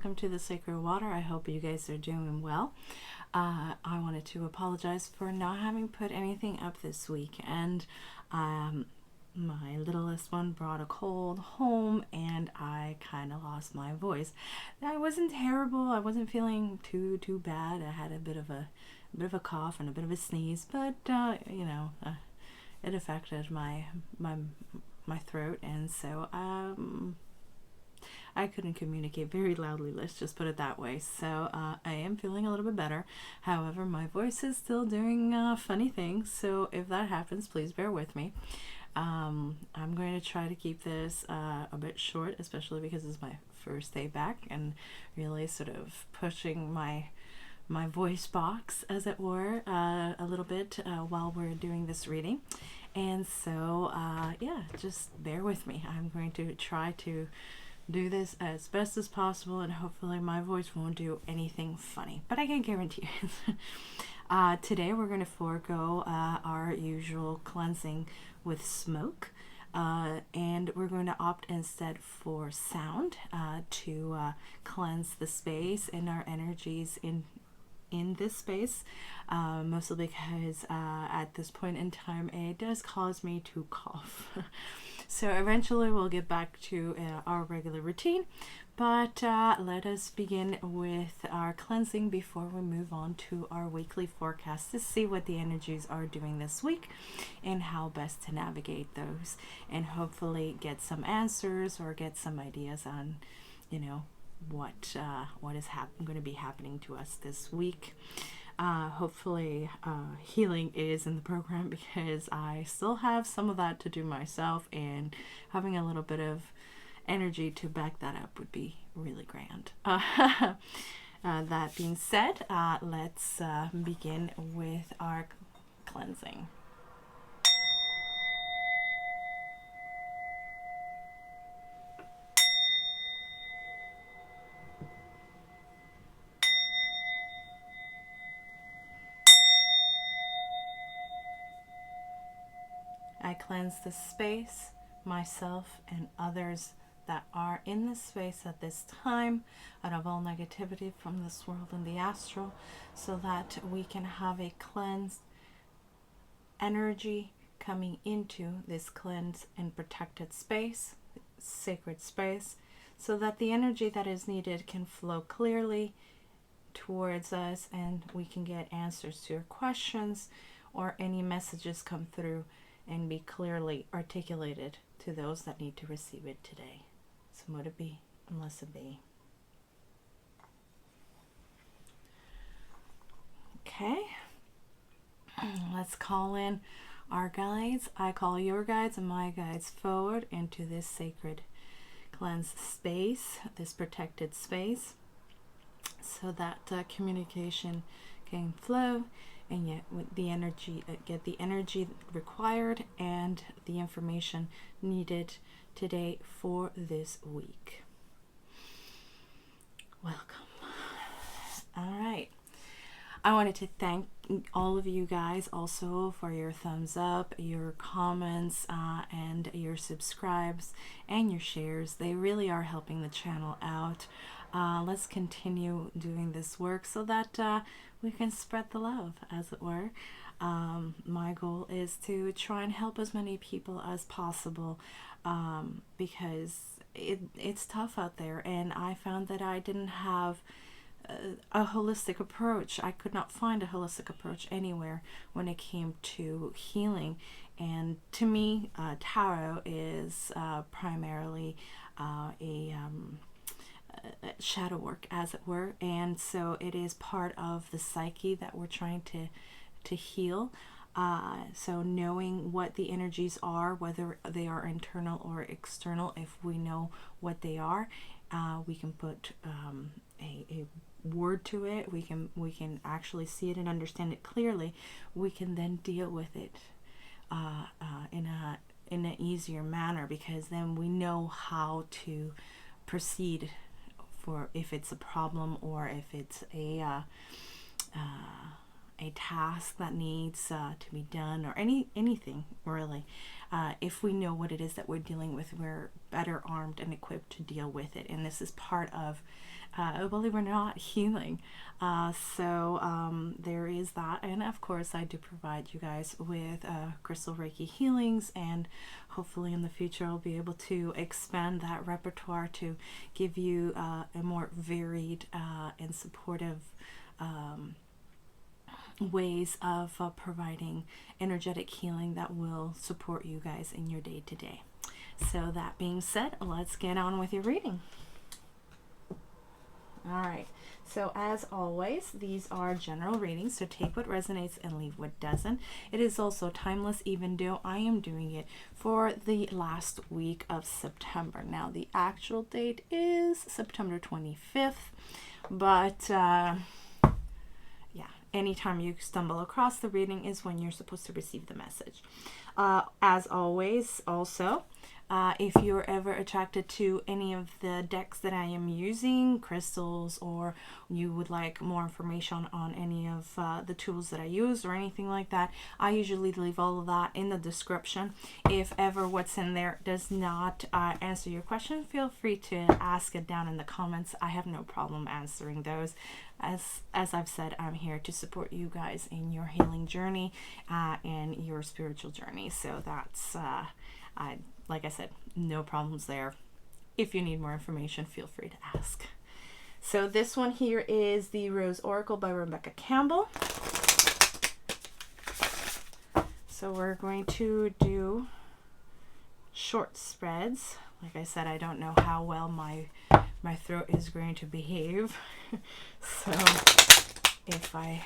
welcome to the Sacred Water. I hope you guys are doing well. I wanted to apologize for not having put anything up this week, and my littlest one brought a cold home and I kind of lost my voice. I wasn't terrible. I wasn't feeling too bad. I had a bit of a cough and a bit of a sneeze, but it affected my throat, and so I couldn't communicate very loudly, let's just put it that way. So I am feeling a little bit better. However, my voice is still doing funny things, so if that happens, please bear with me. I'm going to try to keep this a bit short, especially because it's my first day back and really sort of pushing my voice box, as it were, a little bit while we're doing this reading. And so yeah, just bear with me. I'm going to try to do this as best as possible, and hopefully my voice won't do anything funny, but I can guarantee it. Today we're going to forego our usual cleansing with smoke, and we're going to opt instead for sound to cleanse the space and our energies in this space, mostly because at this point in time it does cause me to cough. So eventually we'll get back to our regular routine, but let us begin with our cleansing before we move on to our weekly forecast to see what the energies are doing this week and how best to navigate those, and hopefully get some answers or get some ideas on, what is going to be happening to us this week. Hopefully healing is in the program, because I still have some of that to do myself, and having a little bit of energy to back that up would be really grand. That being said, let's begin with our cleansing. I cleanse the space, myself, and others that are in this space at this time out of all negativity from this world and the astral, so that we can have a cleansed energy coming into this cleansed and protected space, sacred space, so that the energy that is needed can flow clearly towards us, and we can get answers to your questions, or any messages come through and be clearly articulated to those that need to receive it today. So mote it be, and blessed be. Okay, let's call in our guides. I call your guides and my guides forward into this sacred cleansed space, this protected space, so that communication can flow, and yet with the energy, get the energy required and the information needed today for this week. Welcome. All right. I wanted to thank all of you guys also for your thumbs up, your comments, and your subscribes and your shares. They really are helping the channel out. Let's continue doing this work so that we can spread the love, as it were. My goal is to try and help as many people as possible, because it's tough out there, and I found that I didn't have a holistic approach. I could not find a holistic approach anywhere when it came to healing. And to me, tarot is primarily a shadow work, as it were, and so it is part of the psyche that we're trying to heal. So knowing what the energies are, whether they are internal or external, if we know what they are, we can put a word to it. We can actually see it and understand it clearly. We can then deal with it in an easier manner, because then we know how to proceed for if it's a problem, or if it's a task that needs to be done, or anything really. If we know what it is that we're dealing with, we're better armed and equipped to deal with it. And this is part of, believe it or not, healing. So there is that. And of course, I do provide you guys with crystal Reiki healings, and hopefully in the future I'll be able to expand that repertoire to give you a more varied and supportive ways of providing energetic healing that will support you guys in your day to day. So that being said, let's get on with your reading. All right, so as always, these are general readings, so take what resonates and leave what doesn't. It is also timeless, even though I am doing it for the last week of September. Now, the actual date is September 25th, but anytime you stumble across the reading is when you're supposed to receive the message. As always, also, if you're ever attracted to any of the decks that I am using, crystals, or you would like more information on any of the tools that I use or anything like that, I usually leave all of that in the description. If ever what's in there does not answer your question, feel free to ask it down in the comments. I have no problem answering those. As I've said, I'm here to support you guys in your healing journey and your spiritual journey. So that's, like I said, no problems there. If you need more information, feel free to ask. So this one here is the Rose Oracle by Rebecca Campbell. So we're going to do short spreads. Like I said, I don't know how well my throat is going to behave. So if I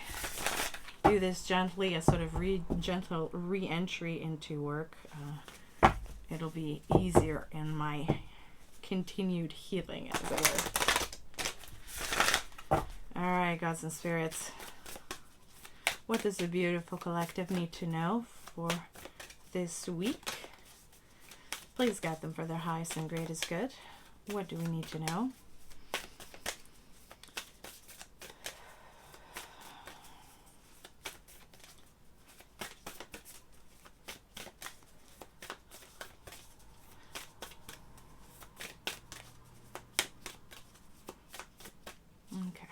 do this gently, a sort of gentle re-entry into work, it'll be easier in my continued healing, as it were. All right, gods and spirits, what does the beautiful collective need to know for this week? Please guide them for their highest and greatest good. What do we need to know? Okay.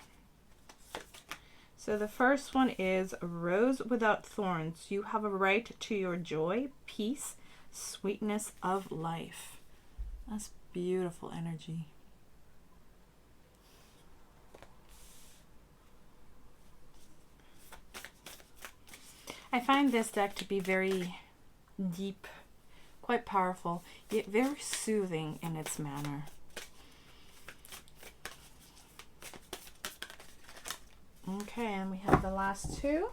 So the first one is Rose Without Thorns. You have a right to your joy, peace, sweetness of life. That's beautiful energy. I find this deck to be very deep, quite powerful, yet very soothing in its manner. Okay, and we have the last two.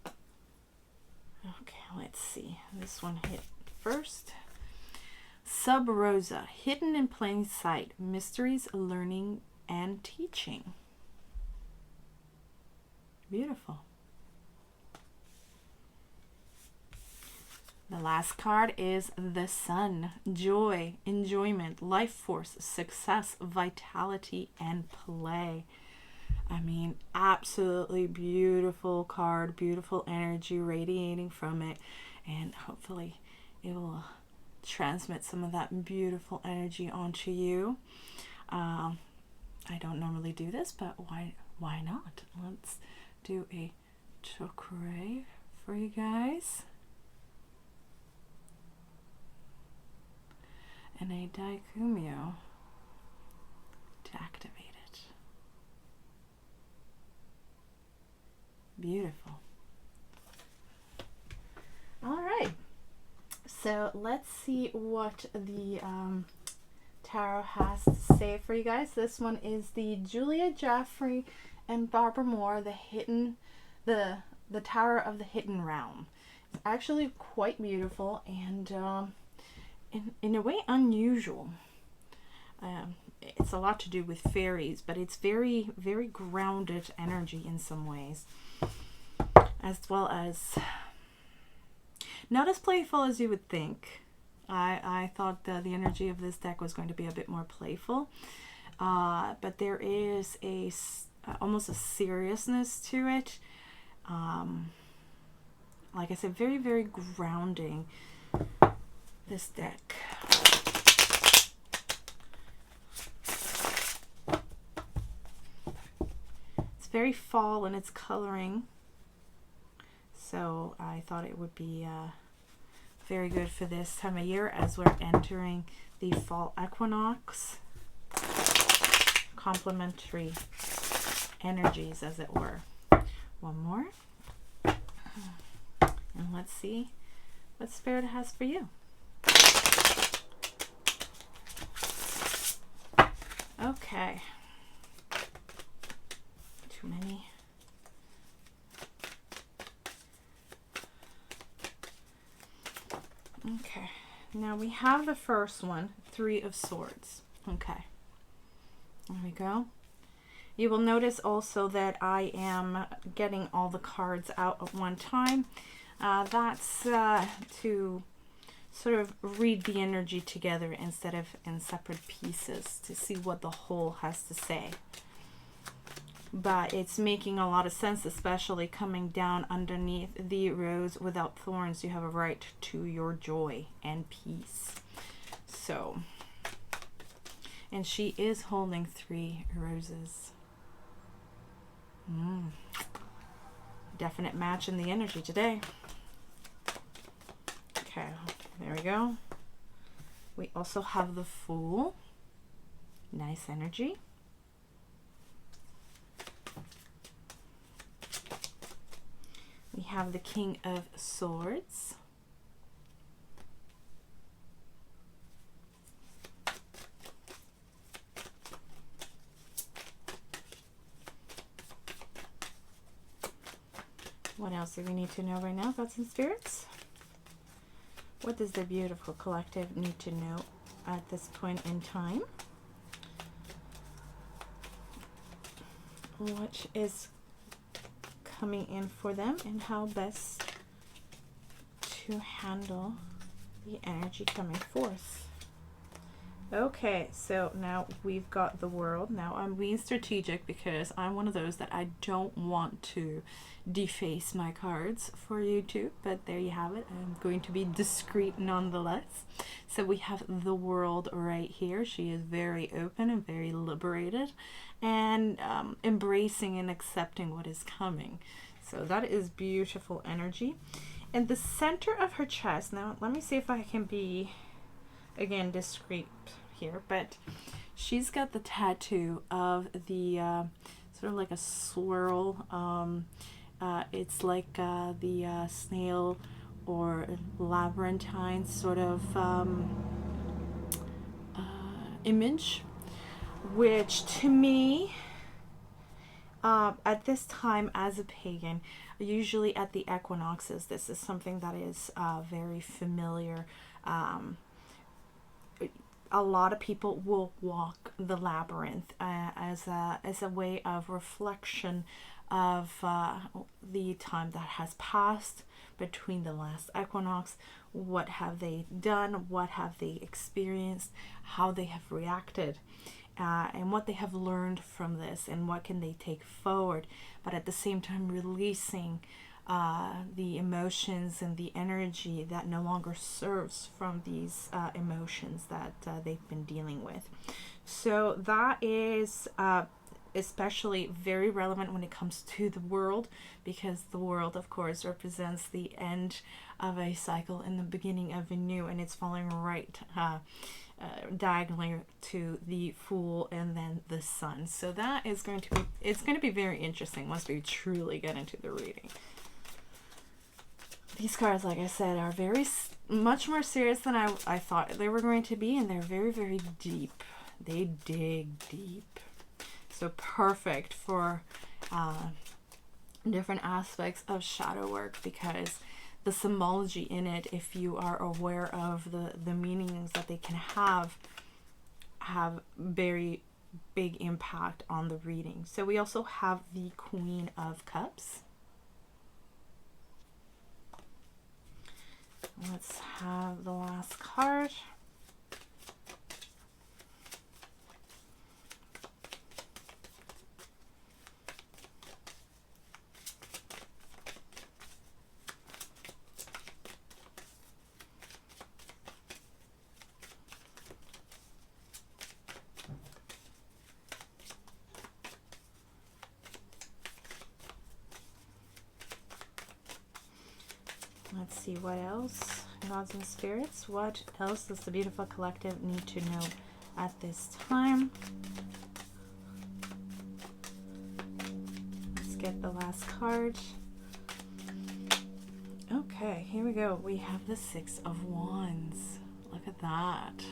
Okay, let's see. This one hit first. Sub Rosa, hidden in plain sight, mysteries, learning, and teaching. Beautiful. The last card is the Sun, joy, enjoyment, life force, success, vitality, and play. I mean, absolutely beautiful card, beautiful energy radiating from it, and hopefully it will transmit some of that beautiful energy onto you. I don't normally do this, but why not? Let's do a chakra for you guys. And a Daikumyo to activate it. Beautiful. All right. So let's see what the tarot has to say for you guys. This one is the Julia Jaffrey and Barbara Moore, the Tower of the Hidden Realm. It's actually quite beautiful and in a way unusual. It's a lot to do with fairies, but it's very, very grounded energy in some ways, as well as not as playful as you would think. I thought the energy of this deck was going to be a bit more playful, but there is almost a seriousness to it. Like I said, very, very grounding, this deck. It's very fall in its coloring, so I thought it would be very good for this time of year as we're entering the fall equinox. Complementary energies, as it were. One more. And let's see what Spirit has for you. Okay. Too many. Okay. Now we have the first one, Three of Swords. Okay. There we go. You will notice also that I am getting all the cards out at one time. That's to sort of read the energy together instead of in separate pieces to see what the whole has to say. But it's making a lot of sense, especially coming down underneath the rose without thorns. You have a right to your joy and peace. So, and she is holding 3 roses. Definite match in the energy today. Okay, there we go. We also have the Fool. Nice energy. We have the King of Swords. What else do we need to know right now, thoughts and spirits? What does the beautiful collective need to know at this point in time? What is coming in for them and how best to handle the energy coming forth? Okay, so now we've got the World. Now I'm being strategic because I'm one of those that I don't want to deface my cards for YouTube, but there you have it. I'm going to be discreet nonetheless. So we have the World right here. She is very open and very liberated and embracing and accepting what is coming. So that is beautiful energy. In the center of her chest, now let me see if I can be, again, discreet here, but she's got the tattoo of the sort of like a swirl. It's like the snail or labyrinthine sort of image, which to me, at this time as a pagan, usually at the equinoxes, this is something that is very familiar. A lot of people will walk the labyrinth as a way of reflection of the time that has passed between the last equinox. What have they done? What have they experienced? How they have reacted? And what they have learned from this, and what can they take forward, but at the same time releasing the emotions and the energy that no longer serves from these emotions that they've been dealing with. So that is especially very relevant when it comes to the World, because the World, of course, represents the end of a cycle and the beginning of a new, and it's falling right diagonally to the Fool and then the Sun. So that is going to be, it's going to be very interesting once we truly get into the reading. These cards, like I said, are very much more serious than I thought they were going to be, and they're very, very deep. They dig deep. So perfect for different aspects of shadow work, because the symbology in it, if you are aware of the meanings that they can have very big impact on the reading. So we also have the Queen of Cups. Let's have the last card. Let's see what else, gods and spirits, what else does the beautiful collective need to know at this time? Let's get the last card. Okay, here we go. We have the Six of Wands. Look at that.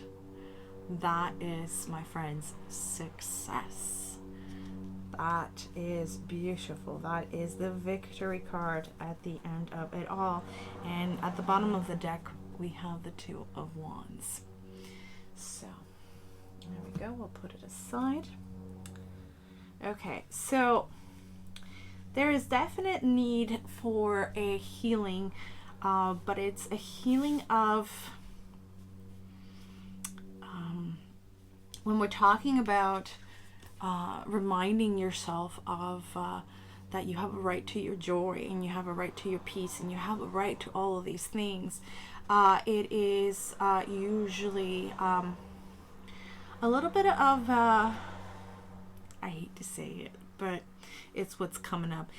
That is, my friends, success. That is beautiful. That is the victory card at the end of it all. And at the bottom of the deck, we have the Two of Wands. So, there we go. We'll put it aside. Okay, so there is definite need for a healing, but it's a healing of, when we're talking about reminding yourself of that you have a right to your joy, and you have a right to your peace, and you have a right to all of these things. It is usually a little bit of, I hate to say it, but it's what's coming up.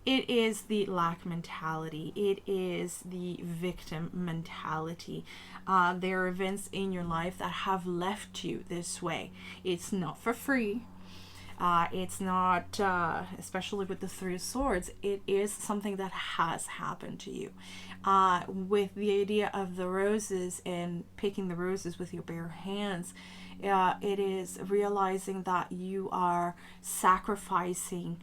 It is the lack mentality. It is the victim mentality. There are events in your life that have left you this way. It's not for free. It's not, especially with the Three of Swords, it is something that has happened to you. With the idea of the roses and picking the roses with your bare hands, it is realizing that you are sacrificing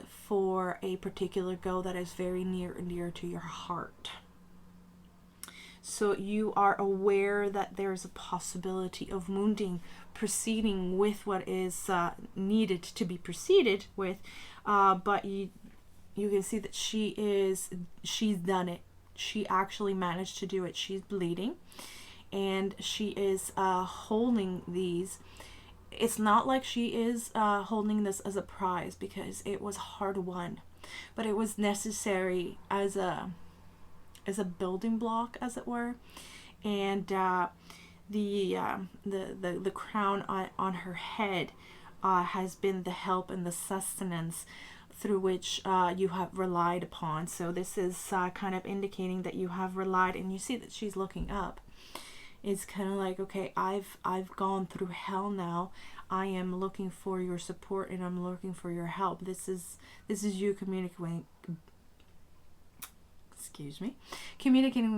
for a particular goal that is very near and dear to your heart. So you are aware that there's a possibility of wounding, proceeding with what is needed to be proceeded with, but you can see that she's done it. She actually managed to do it. She's bleeding, and she is holding these. It's not like she is holding this as a prize, because it was hard won, but it was necessary as a building block, as it were. And the crown on her head has been the help and the sustenance through which you have relied upon. So this is kind of indicating that you have relied, and you see that she's looking up. It's kind of like, okay, I've gone through hell now. I am looking for your support, and I'm looking for your help. This is you communicating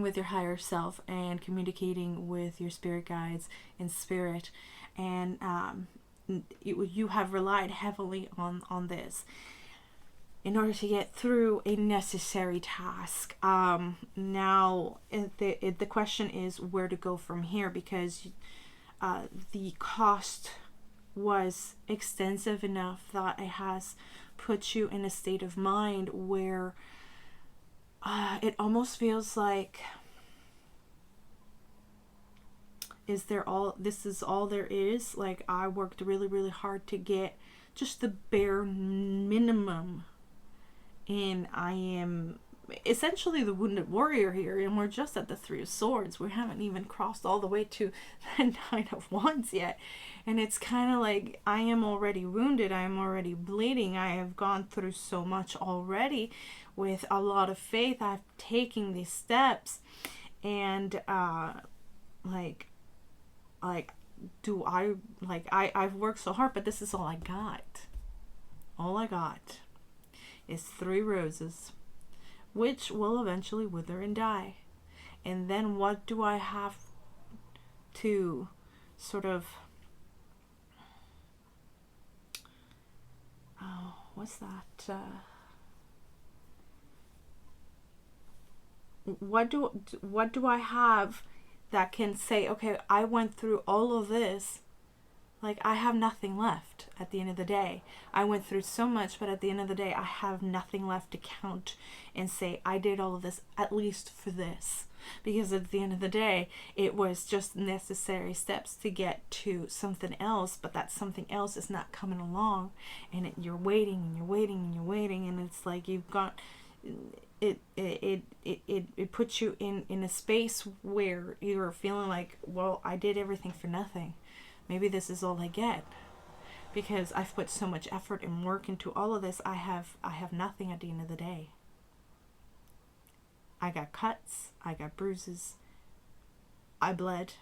with your higher self, and communicating with your spirit guides and spirit, and you have relied heavily on this in order to get through a necessary task. Now the question is where to go from here, because the cost was extensive enough that it has put you in a state of mind where it almost feels like, this is all there is? Like, I worked really, really hard to get just the bare minimum, and I am essentially the wounded warrior here, and we're just at the Three of Swords. We haven't even crossed all the way to the Nine of Wands yet, and it's kind of like, I am already wounded, I am already bleeding, I have gone through so much already. With a lot of faith, I've taken these steps, and I've worked so hard, but this is all I got. All I got is 3 roses, which will eventually wither and die. And then what do I have to sort of, what's that? What do I have that can say, okay, I went through all of this, like, I have nothing left at the end of the day. I went through so much, but at the end of the day, I have nothing left to count and say, I did all of this, at least for this. Because at the end of the day, it was just necessary steps to get to something else, but that something else is not coming along, and you're waiting, and you're waiting, and you're waiting, and it's like you've got... It puts you in a space where you're feeling like, well, I did everything for nothing. Maybe this is all I get, because I've put so much effort and work into all of this. I have nothing at the end of the day. I got cuts, I got bruises, I bled,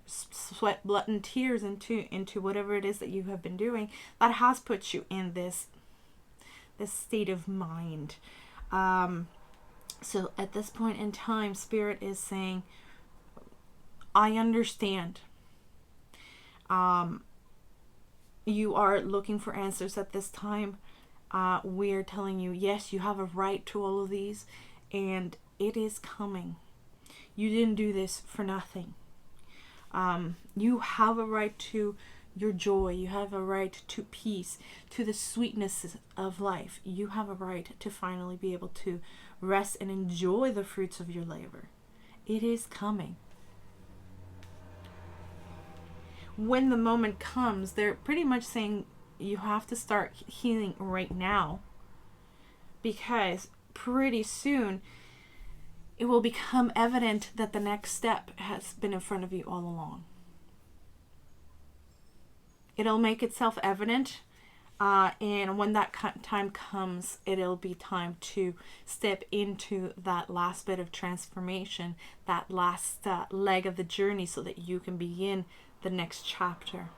sweat, blood, and tears into whatever it is that you have been doing that has put you in this state of mind. So at this point in time, Spirit is saying, I understand. You are looking for answers at this time. We're telling you, yes, you have a right to all of these, and it is coming. You didn't do this for nothing. You have a right to your joy. You have a right to peace, to the sweetness of life. You have a right to finally be able to rest and enjoy the fruits of your labor. It is coming. When the moment comes, they're pretty much saying you have to start healing right now, because pretty soon it will become evident that the next step has been in front of you all along. It'll make itself evident, and when that time comes, it'll be time to step into that last bit of transformation, that last leg of the journey, so that you can begin the next chapter.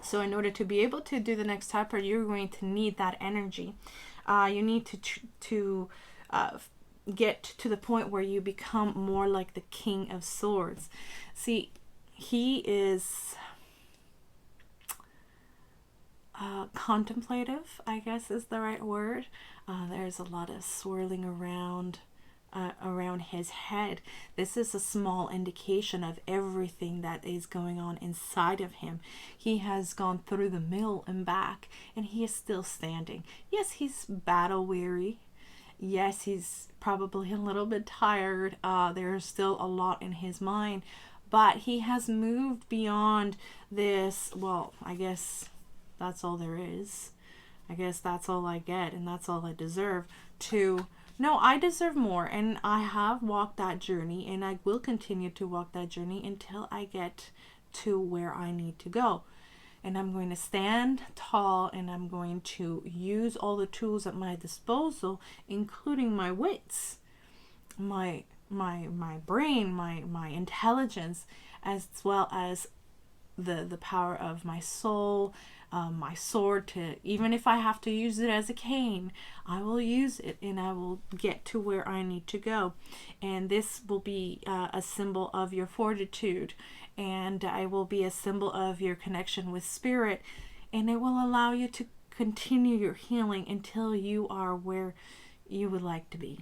So in order to be able to do the next chapter, you're going to need that energy. You need to get to the point where you become more like the King of Swords. See, he is contemplative, I guess is the right word. There's a lot of swirling around his head. This is a small indication of everything that is going on inside of him. He has gone through the mill and back, and he is still standing. Yes, he's battle weary. Yes, he's probably a little bit tired. There's still a lot in his mind, but he has moved beyond this. Well, I guess that's all there is. I guess that's all I get, and that's all I deserve. To no, I deserve more, and I have walked that journey, and I will continue to walk that journey until I get to where I need to go. And I'm going to stand tall, and I'm going to use all the tools at my disposal, including my wits, my brain, my intelligence, as well as the power of my soul, my sword, to, even if I have to use it as a cane, I will use it, and I will get to where I need to go. And this will be a symbol of your fortitude, and I will be a symbol of your connection with Spirit, and it will allow you to continue your healing until you are where you would like to be.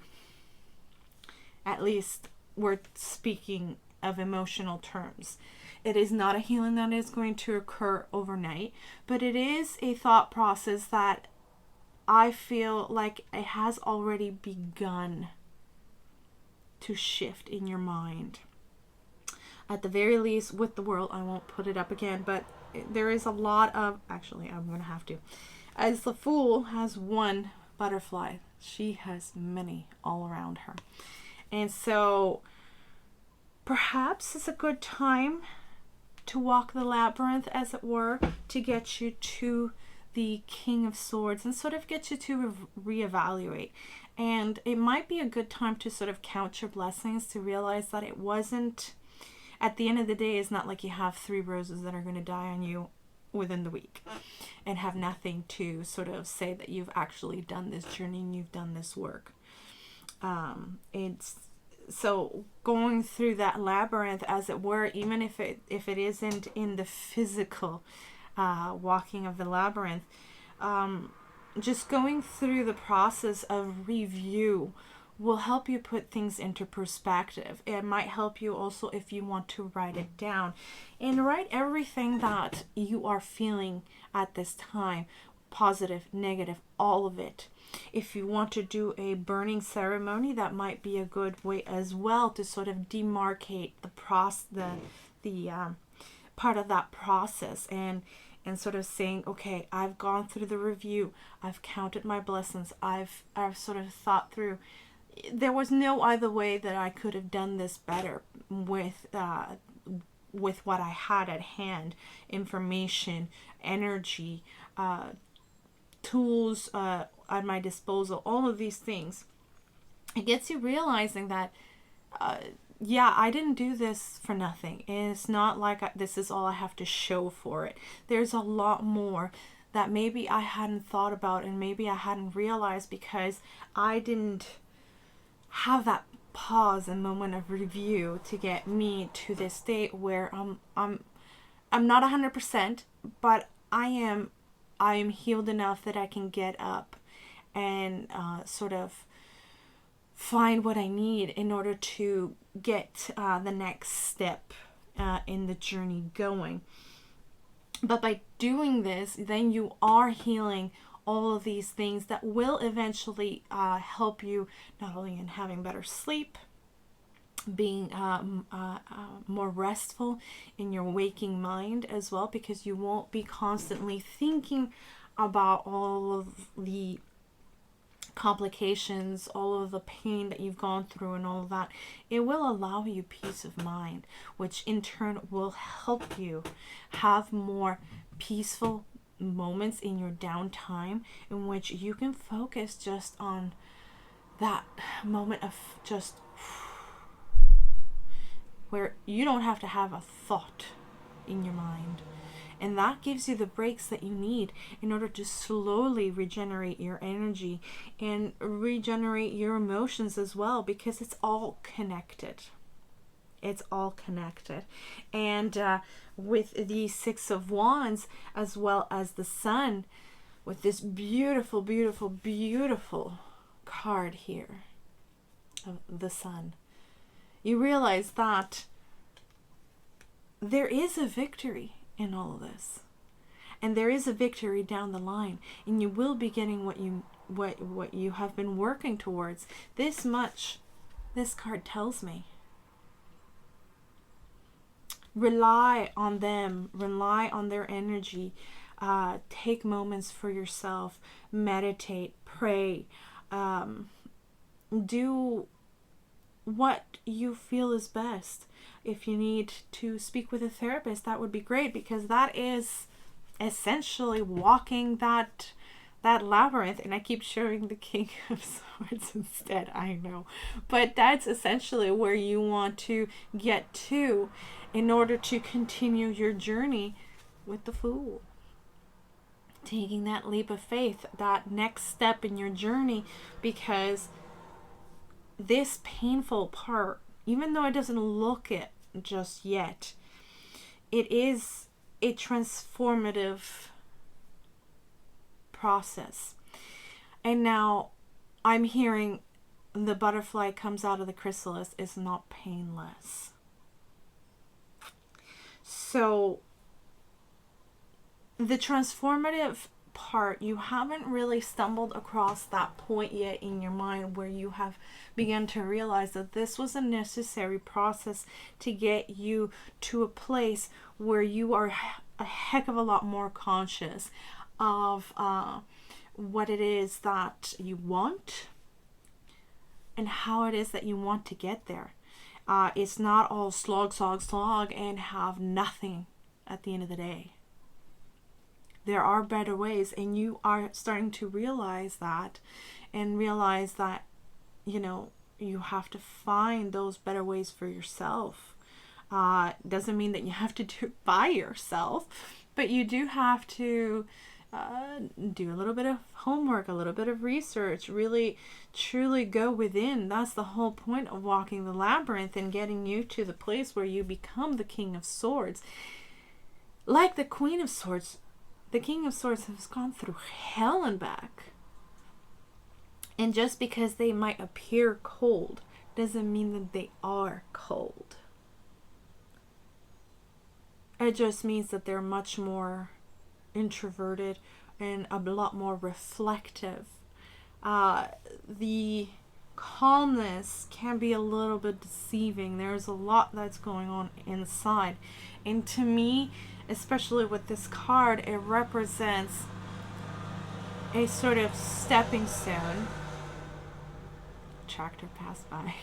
At least we're speaking of emotional terms. It is not a healing that is going to occur overnight, but it is a thought process that I feel like it has already begun to shift in your mind. At the very least, with the world, I won't put it up again, but there is a lot of, actually, I'm going to have to. As the Fool has one butterfly, she has many all around her. And so perhaps it's a good time to walk the labyrinth, as it were, to get you to the King of Swords and sort of get you to reevaluate. And it might be a good time to sort of count your blessings, to realize that it wasn't, at the end of the day, it's not like you have 3 roses that are going to die on you within the week and have nothing to sort of say that you've actually done this journey and you've done this work. It's so going through that labyrinth, as it were, even if it isn't in the physical walking of the labyrinth, just going through the process of review will help you put things into perspective. It might help you also if you want to write it down and write everything that you are feeling at this time, positive, negative, all of it. If you want to do a burning ceremony, that might be a good way as well to sort of demarcate the part of that process, and sort of saying, okay, I've gone through the review, I've counted my blessings, I've sort of thought through. There was no other way that I could have done this better with what I had at hand: information, energy, tools at my disposal, all of these things. it gets you realizing that, yeah, I didn't do this for nothing. It's not like this is all I have to show for it. There's a lot more that maybe I hadn't thought about and maybe I hadn't realized because I didn't have that pause and moment of review to get me to this state where I'm not 100%, but I am healed enough that I can get up and sort of find what I need in order to get the next step in the journey going. But by doing this, then you are healing all of these things that will eventually help you not only in having better sleep, being more restful in your waking mind as well, because you won't be constantly thinking about all of the complications, all of the pain that you've gone through and all of that. It will allow you peace of mind, which in turn will help you have more peaceful moments in your downtime in which you can focus just on that moment of just where you don't have to have a thought in your mind. And that gives you the breaks that you need in order to slowly regenerate your energy and regenerate your emotions as well, because it's all connected. It's all connected. And with the Six of Wands, as well as the Sun, with this beautiful, beautiful, beautiful card here of the Sun, you realize that there is a victory in all of this, and there is a victory down the line, and you will be getting what you have been working towards. This much this card tells me. Rely on them, rely on their energy, take moments for yourself, meditate, pray, do what you feel is best. If you need to speak with a therapist, that would be great, because that is essentially walking that labyrinth. And I keep showing the King of Swords instead, I know, but that's essentially where you want to get to in order to continue your journey with the Fool. Taking that leap of faith, that next step in your journey, because this painful part, even though it doesn't look it just yet, it is a transformative process. And now I'm hearing the butterfly comes out of the chrysalis is not painless. So the transformative part, you haven't really stumbled across that point yet in your mind where you have begun to realize that this was a necessary process to get you to a place where you are a heck of a lot more conscious of what it is that you want and how it is that you want to get there. It's not all slog, and have nothing at the end of the day. There are better ways, and you are starting to realize that, and realize that, you know, you have to find those better ways for yourself. Doesn't mean that you have to do it by yourself, but you do have to do a little bit of homework, a little bit of research, really truly go within. That's the whole point of walking the labyrinth and getting you to the place where you become the King of Swords. Like the Queen of Swords, the King of Swords has gone through hell and back. And just because they might appear cold doesn't mean that they are cold. It just means that they're much more introverted and a lot more reflective. The calmness can be a little bit deceiving. There's a lot that's going on inside. And to me, especially with this card, it represents a sort of stepping stone. Tractor passed by.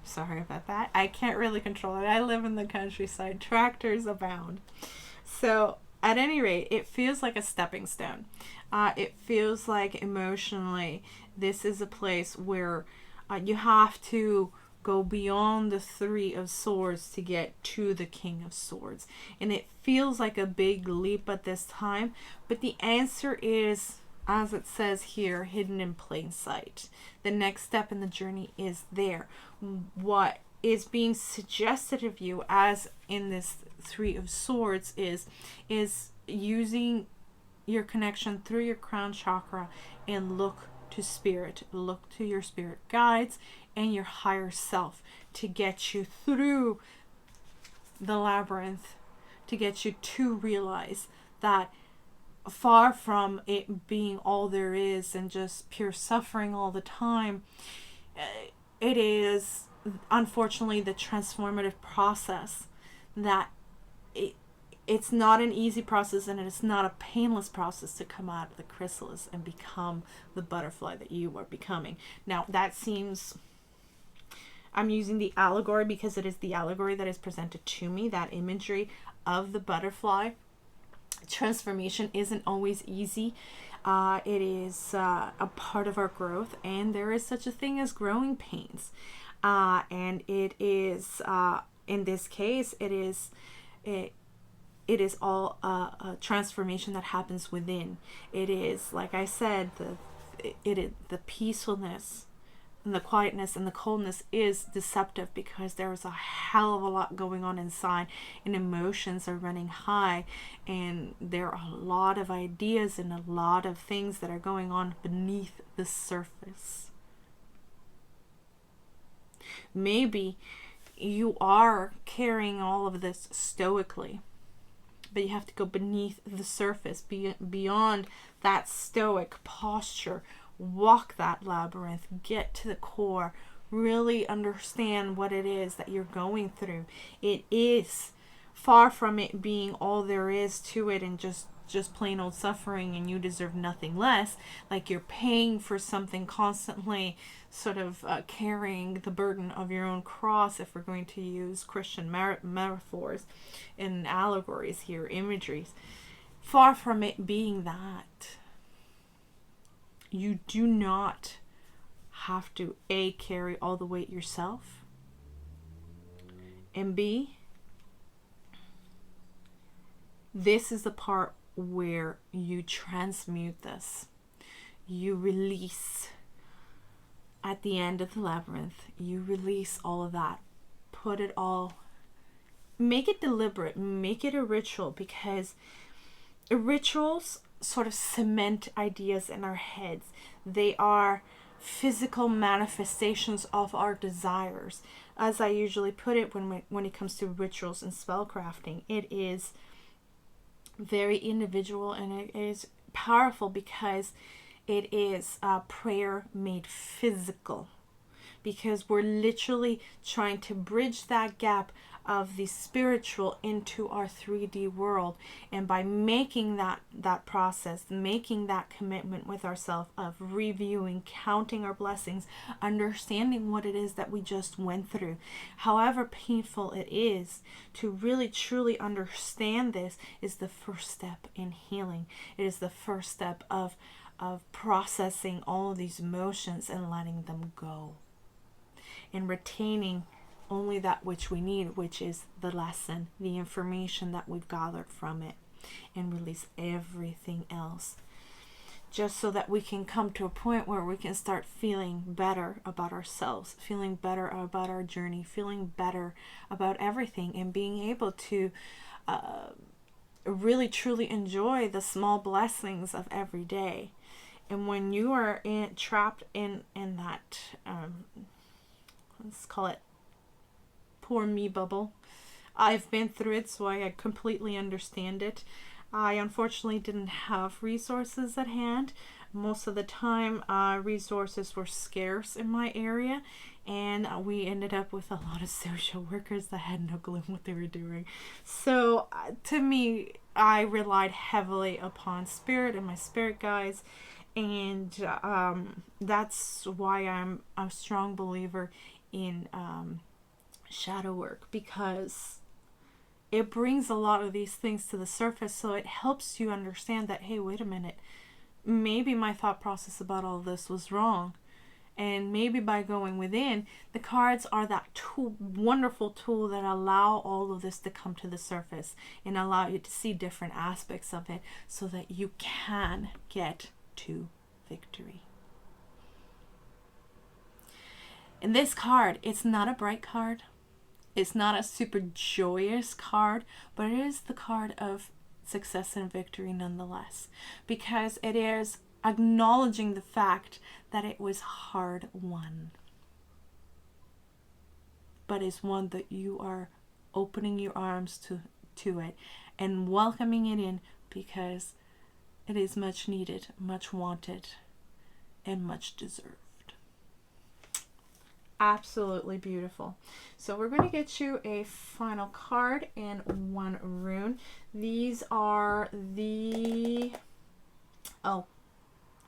Sorry about that. I can't really control it. I live in the countryside. Tractors abound. So at any rate, it feels like a stepping stone. It feels like emotionally, this is a place where you have to go beyond the Three of Swords to get to the King of Swords. And it feels like a big leap at this time, but the answer is, as it says here, hidden in plain sight. The next step in the journey is there. What is being suggested of you, as in this Three of Swords, is using your connection through your crown chakra and look to spirit, look to your spirit guides and your higher self to get you through the labyrinth, to get you to realize that far from it being all there is and just pure suffering all the time, it is unfortunately the transformative process that it's not an easy process, and it's not a painless process to come out of the chrysalis and become the butterfly that you are becoming. Now, that seems, I'm using the allegory because it is the allegory that is presented to me, that imagery of the butterfly. Transformation isn't always easy. It is a part of our growth, and there is such a thing as growing pains. And it is, in this case, it is all a transformation that happens within. It is, like I said, the peacefulness and the quietness and the coldness is deceptive because there is a hell of a lot going on inside, and emotions are running high, and there are a lot of ideas and a lot of things that are going on beneath the surface. Maybe you are carrying all of this stoically, but you have to go beneath the surface, beyond that stoic posture. Walk that labyrinth, get to the core, really understand what it is that you're going through. It is far from it being all there is to it and just plain old suffering and you deserve nothing less, like you're paying for something, constantly sort of carrying the burden of your own cross, if we're going to use Christian metaphors and allegories here, imageries. Far from it being that. You do not have to A, carry all the weight yourself, and B, this is the part where you transmute this. You release at the end of the labyrinth. You release all of that. Put it all, make it deliberate, make it a ritual, because rituals sort of cement ideas in our heads. They are physical manifestations of our desires. As I usually put it when it comes to rituals and spellcrafting, it is very individual, and it is powerful because it is prayer made physical, because we're literally trying to bridge that gap of the spiritual into our 3D world. And by making that process, making that commitment with ourselves of reviewing, counting our blessings, understanding what it is that we just went through, however painful it is, to really truly understand this is the first step in healing. It is the first step of processing all of these emotions and letting them go, and retaining only that which we need, which is the lesson, the information that we've gathered from it, and release everything else, just so that we can come to a point where we can start feeling better about ourselves, feeling better about our journey, feeling better about everything, and being able to really truly enjoy the small blessings of every day. And when you are trapped in that let's call it poor me bubble, I've been through it, so I completely understand it. I unfortunately didn't have resources at hand. Most of the time, resources were scarce in my area, and we ended up with a lot of social workers that had no clue what they were doing. So to me, I relied heavily upon spirit and my spirit guides, and that's why I'm a strong believer in shadow work, because it brings a lot of these things to the surface. So it helps you understand that, hey, wait a minute, maybe my thought process about all this was wrong. And maybe by going within, the cards are that tool, wonderful tool that allow all of this to come to the surface and allow you to see different aspects of it so that you can get to victory. In this card, it's not a bright card. It's not a super joyous card, but it is the card of success and victory nonetheless, because it is acknowledging the fact that it was hard won, but it's one that you are opening your arms to it and welcoming it in, because it is much needed, much wanted, and much deserved. Absolutely beautiful. So we're going to get you a final card and one rune. These are the,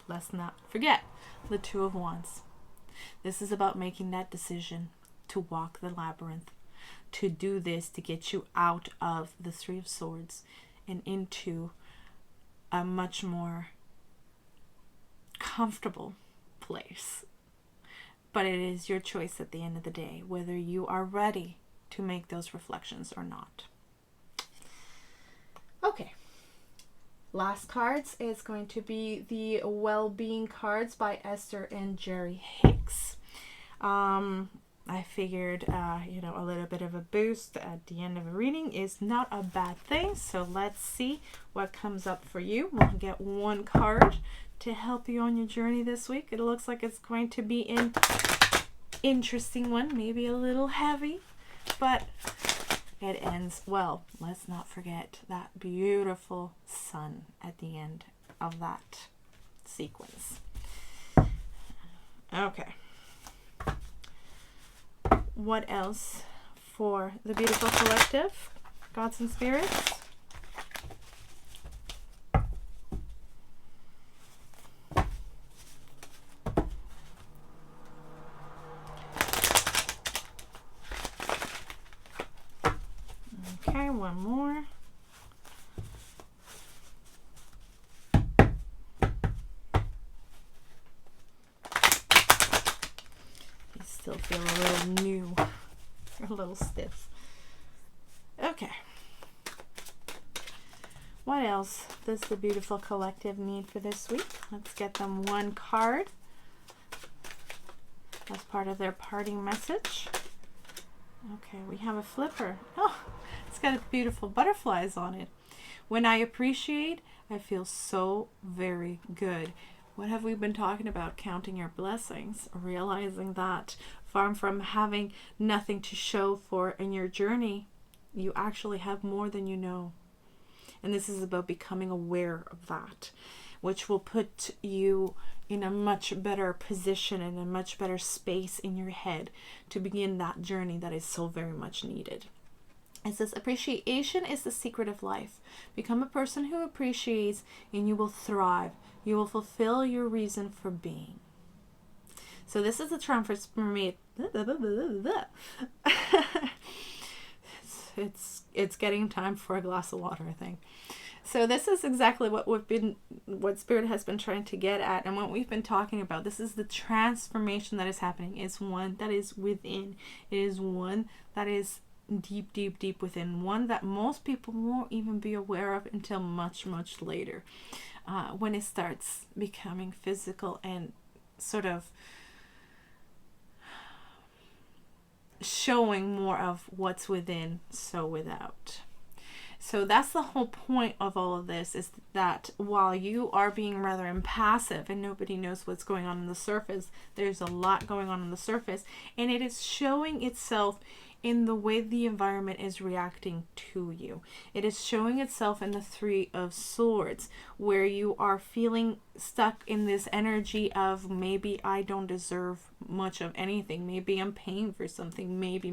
let's not forget, the Two of Wands. This is about making that decision to walk the labyrinth, to do this, to get you out of the Three of Swords and into a much more comfortable place. But it is your choice at the end of the day, whether you are ready to make those reflections or not. Okay. Last cards is going to be the Well-Being cards by Esther and Jerry Hicks. I figured, a little bit of a boost at the end of a reading is not a bad thing. So let's see what comes up for you. We'll get one card to help you on your journey this week. It looks like it's going to be an interesting one, maybe a little heavy, but it ends well. Let's not forget that beautiful sun at the end of that sequence. Okay. What else for the beautiful collective? Gods and spirits? Okay, one more. I still feel a little new, a little stiff. Okay. What else does the beautiful collective need for this week? Let's get them one card as part of their parting message. Okay, we have a flipper. Oh, it's got beautiful butterflies on it. When I appreciate, I feel so very good. What have we been talking about? Counting your blessings, realizing that far from having nothing to show for in your journey, you actually have more than you know. And this is about becoming aware of that, which will put you in a much better position and a much better space in your head to begin that journey that is so very much needed. It says appreciation is the secret of life. Become a person who appreciates and you will thrive. You will fulfill your reason for being. So this is the transformation. It's getting time for a glass of water, I think. So this is exactly what Spirit has been trying to get at, and what we've been talking about. This is the transformation that is happening. It's one that is within. It is one that is deep, deep, deep within. One that most people won't even be aware of until much, much later, when it starts becoming physical and sort of showing more of what's within, so without. So that's the whole point of all of this, is that while you are being rather impassive and nobody knows what's going on the surface, there's a lot going on the surface, and it is showing itself in the way the environment is reacting to you. It is showing itself in the Three of Swords, where you are feeling stuck in this energy of maybe I don't deserve much of anything. Maybe I'm paying for something. Maybe.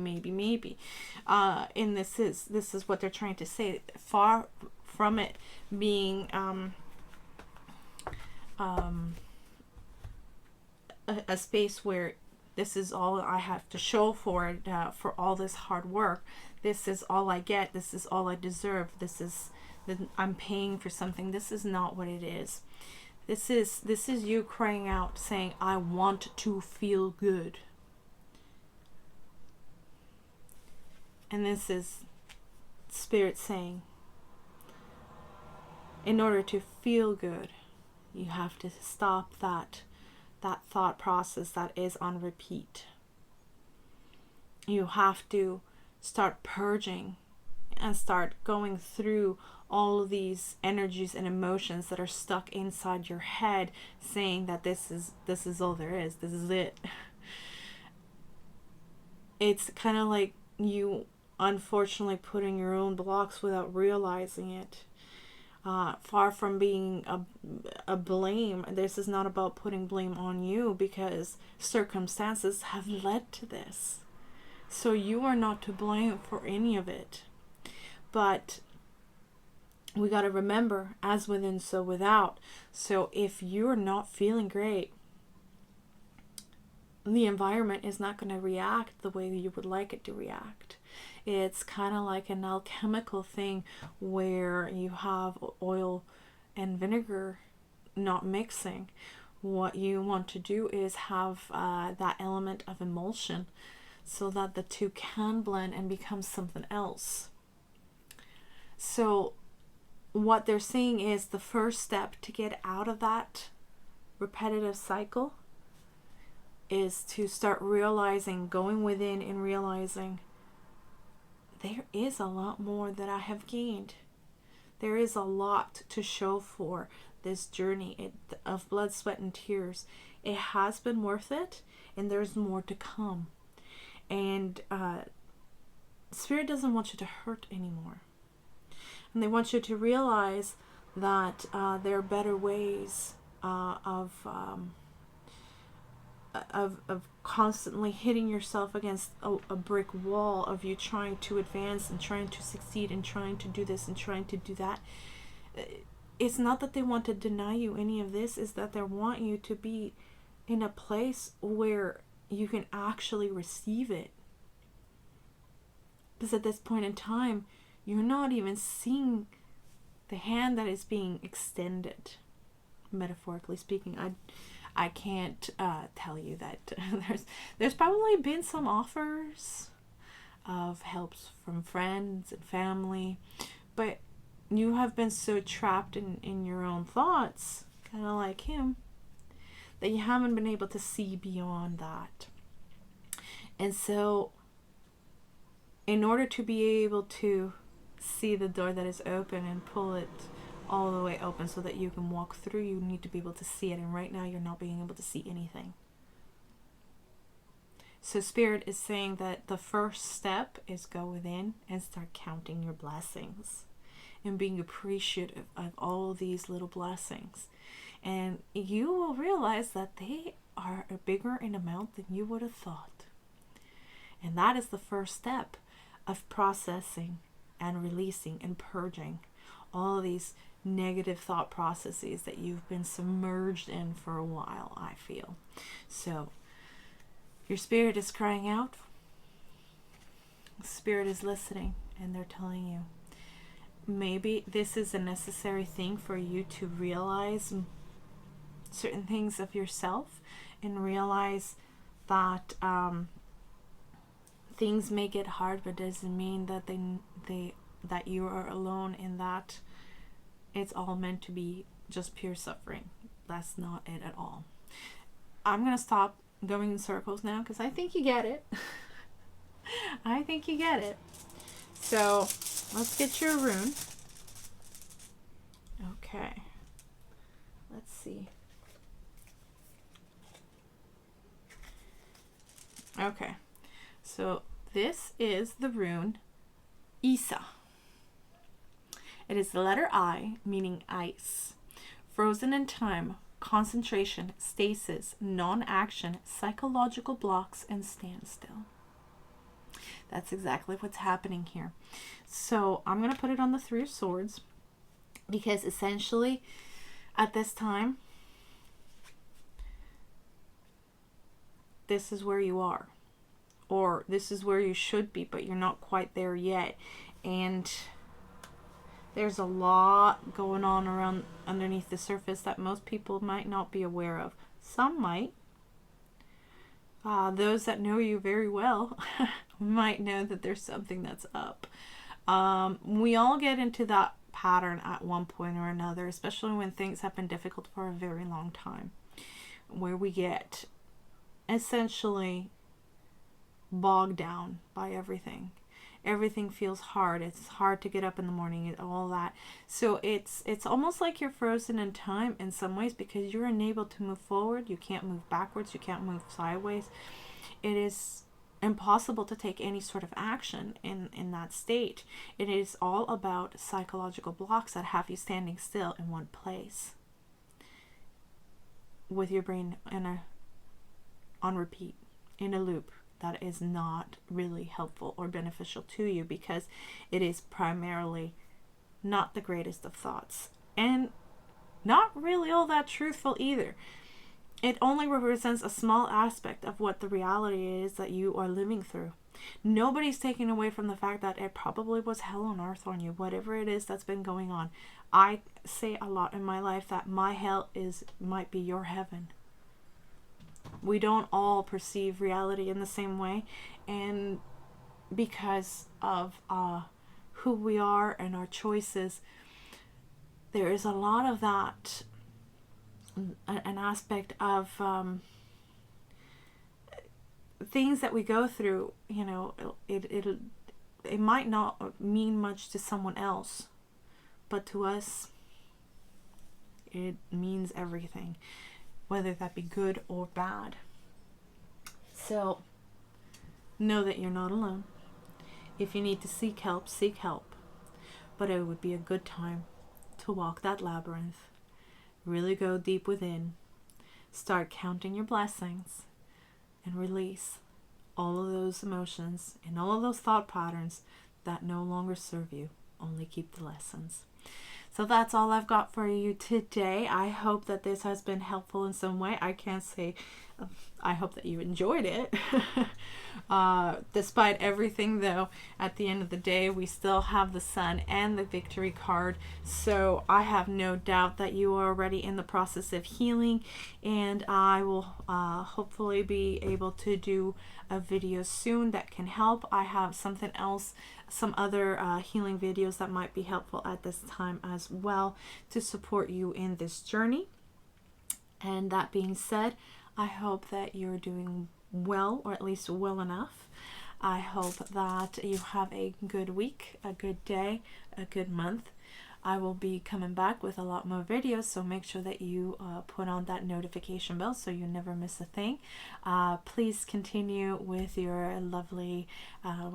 And this is what they're trying to say. Far from it being a space where This is all I have to show for it, for all this hard work. This is all I get. This is all I deserve. This is that I'm paying for something. This is not what it is. This is you crying out, saying, I want to feel good. And this is Spirit saying, in order to feel good, you have to stop that thought process that is on repeat. You have to start purging and start going through all of these energies and emotions that are stuck inside your head, saying that this is all there is. This is it. It's kind of like you unfortunately putting your own blocks without realizing it. Far from being a blame, this is not about putting blame on you, because circumstances have led to this. So you are not to blame for any of it. But we got to remember, as within, so without. So if you're not feeling great, the environment is not going to react the way you would like it to react. It's kind of like an alchemical thing where you have oil and vinegar not mixing. What you want to do is have that element of emulsion so that the two can blend and become something else. So what they're saying is the first step to get out of that repetitive cycle is to start realizing, going within and realizing, there is a lot more that I have gained. There is a lot to show for this journey of blood, sweat, and tears. It has been worth it, and there's more to come. And Spirit doesn't want you to hurt anymore. And they want you to realize that there are better ways of constantly hitting yourself against a brick wall of you trying to advance and trying to succeed and trying to do this and trying to do that. It's not that they want to deny you any of this, is that they want you to be in a place where you can actually receive it. Because at this point in time, you're not even seeing the hand that is being extended, metaphorically speaking. I can't tell you that there's probably been some offers of helps from friends and family, but you have been so trapped in your own thoughts, kind of like him, that you haven't been able to see beyond that. And so in order to be able to see the door that is open and pull it all the way open so that you can walk through, you need to be able to see it. And right now you're not being able to see anything. So Spirit is saying that the first step is go within and start counting your blessings and being appreciative of all these little blessings. And you will realize that they are bigger in amount than you would have thought. And that is the first step of processing and releasing and purging all these negative thought processes that you've been submerged in for a while, I feel. So your spirit is crying out. Spirit is listening, and they're telling you, maybe this is a necessary thing for you to realize certain things of yourself and realize that things may get hard, but doesn't mean that that you are alone in that. It's all meant to be just pure suffering. That's not it at all. I'm going to stop going in circles now because I think you get it. I think you get it. So let's get your rune. Okay. Let's see. Okay. So this is the rune Isa. It is the letter I, meaning ice. Frozen in time, concentration, stasis, non-action, psychological blocks, and standstill. That's exactly what's happening here. So I'm going to put it on the Three of Swords because essentially at this time this is where you are, or this is where you should be, but you're not quite there yet. And there's a lot going on around underneath the surface that most people might not be aware of. Some might. Those that know you very well might know that there's something that's up. We all get into that pattern at one point or another, especially when things have been difficult for a very long time, where we get essentially bogged down by everything. Everything feels hard. It's hard to get up in the morning and all that. So it's almost like you're frozen in time in some ways, because you're unable to move forward. You can't move backwards. You can't move sideways. It is impossible to take any sort of action in that state. It is all about psychological blocks that have you standing still in one place with your brain on repeat, in a loop that is not really helpful or beneficial to you, because it is primarily not the greatest of thoughts and not really all that truthful either. It only represents a small aspect of what the reality is that you are living through. Nobody's taking away from the fact that it probably was hell on earth on you, whatever it is that's been going on. I say a lot in my life that my hell might be your heaven. We don't all perceive reality in the same way, and because of who we are and our choices, there is a lot of that, an aspect of things that we go through. You know, it might not mean much to someone else, but to us it means everything, whether that be good or bad. So know that you're not alone. If you need to seek help, seek help. But it would be a good time to walk that labyrinth. Really go deep within. Start counting your blessings and release all of those emotions and all of those thought patterns that no longer serve you. Only keep the lessons. So that's all I've got for you today. I hope that this has been helpful in some way. I can't say, I hope that you enjoyed it. Despite everything, though, at the end of the day, we still have the Sun and the Victory card. So I have no doubt that you are already in the process of healing. And I will hopefully be able to do a video soon that can help. I have something else, some other healing videos that might be helpful at this time as well to support you in this journey. And that being said, I hope that you're doing well, or at least well enough. I hope that you have a good week, a good day, a good month. I will be coming back with a lot more videos, so make sure that you put on that notification bell so you never miss a thing. Please continue with your lovely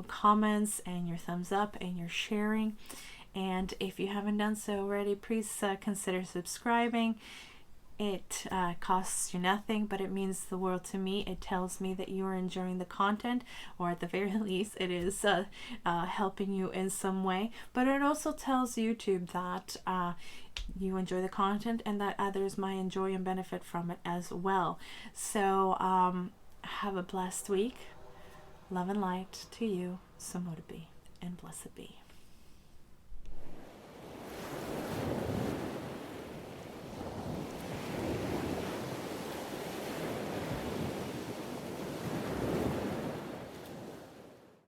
comments and your thumbs up and your sharing. And if you haven't done so already, please consider subscribing. It costs you nothing, but it means the world to me. It tells me that you are enjoying the content, or at the very least, it is helping you in some way. But it also tells YouTube that you enjoy the content and that others might enjoy and benefit from it as well. So have a blessed week. Love and light to you. So mote it be, and blessed be.